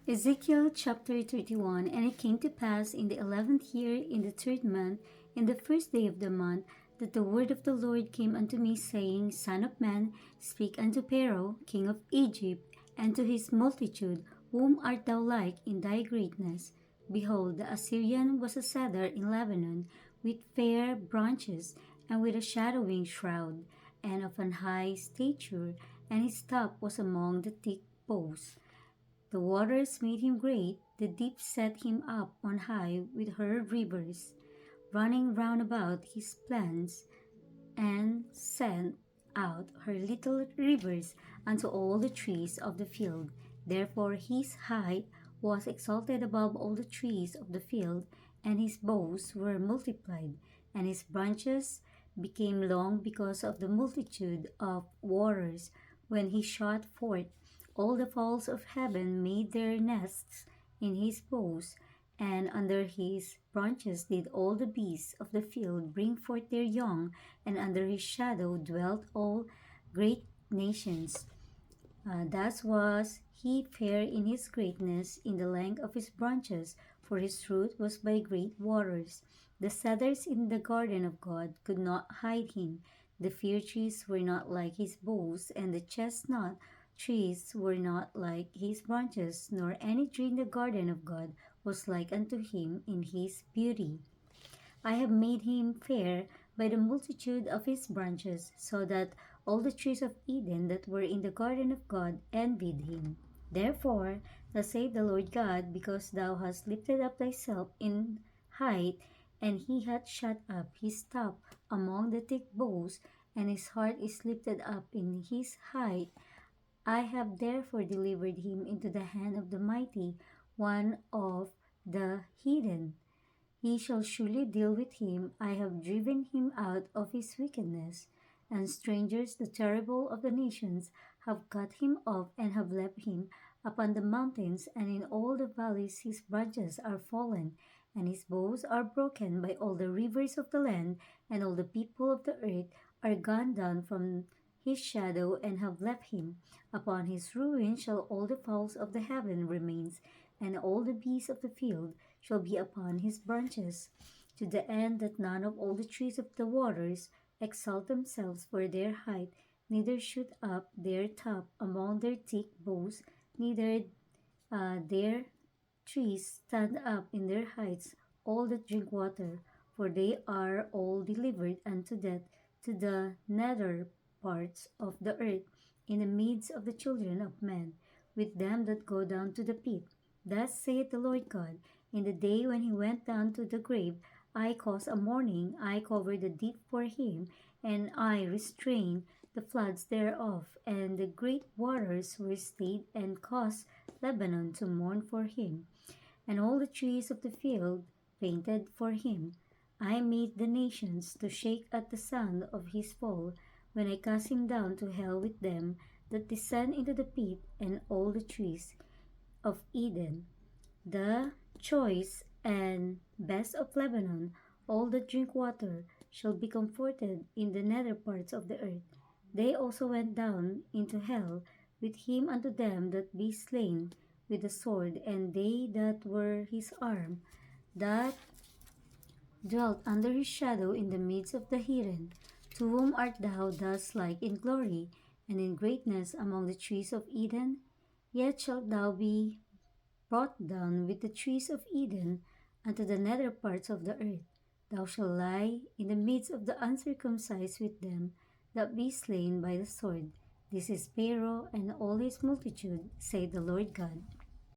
Ezekiel chapter 31. And it came to pass in the 11th year, in the 3rd month, in the 1st day of the month, that the word of the Lord came unto me, saying, Son of man, speak unto Pharaoh, king of Egypt, and to his multitude, whom art thou like in thy greatness? Behold, the Assyrian was a cedar in Lebanon, with fair branches, and with a shadowing shroud, and of an high stature, and his top was among the thick boughs. The waters made him great, the deep set him up on high with her rivers, running round about his plants, and sent out her little rivers unto all the trees of the field. Therefore his height was exalted above all the trees of the field, and his boughs were multiplied, and his branches became long because of the multitude of waters when he shot forth. All the fowls of heaven made their nests in his boughs, and under his branches did all the beasts of the field bring forth their young, and under his shadow dwelt all great nations. Thus was he fair in his greatness, in the length of his branches, for his root was by great waters. The cedars in the garden of God could not hide him. The fir trees were not like his boughs, and the chestnut trees were not like his branches, nor any tree in the garden of God was like unto him in his beauty. I have made him fair by the multitude of his branches, so that all the trees of Eden that were in the garden of God envied him. Therefore, thus saith the Lord God, because thou hast lifted up thyself in height, and he hath shut up his top among the thick boughs, and his heart is lifted up in his height, I have therefore delivered him into the hand of the mighty one of the heathen. He shall surely deal with him. I have driven him out of his wickedness. And strangers, the terrible of the nations, have cut him off and have left him upon the mountains, and in all the valleys his branches are fallen, and his boughs are broken by all the rivers of the land, and all the people of the earth are gone down from his shadow and have left him. Upon his ruin shall all the fowls of the heaven remain, and all the beasts of the field shall be upon his branches, to the end that none of all the trees of the waters exalt themselves for their height, neither shoot up their top among their thick boughs, neither their trees stand up in their heights, all that drink water, for they are all delivered unto death to the nether parts of the earth, in the midst of the children of men, with them that go down to the pit. Thus saith the Lord God, in the day when he went down to the grave, I caused a mourning, I covered the deep for him, and I restrained the floods thereof, and the great waters were stayed, and caused Lebanon to mourn for him, and all the trees of the field fainted for him. I made the nations to shake at the sound of his fall, when I cast him down to hell with them that descend into the pit, and all the trees of Eden, the choice and best of Lebanon, all that drink water, shall be comforted in the nether parts of the earth. They also went down into hell with him unto them that be slain with the sword, and they that were his arm, that dwelt under his shadow in the midst of the heathen. To whom art thou thus like in glory, and in greatness among the trees of Eden? Yet shalt thou be brought down with the trees of Eden unto the nether parts of the earth. Thou shalt lie in the midst of the uncircumcised with them that be slain by the sword. This is Pharaoh and all his multitude, saith the Lord God.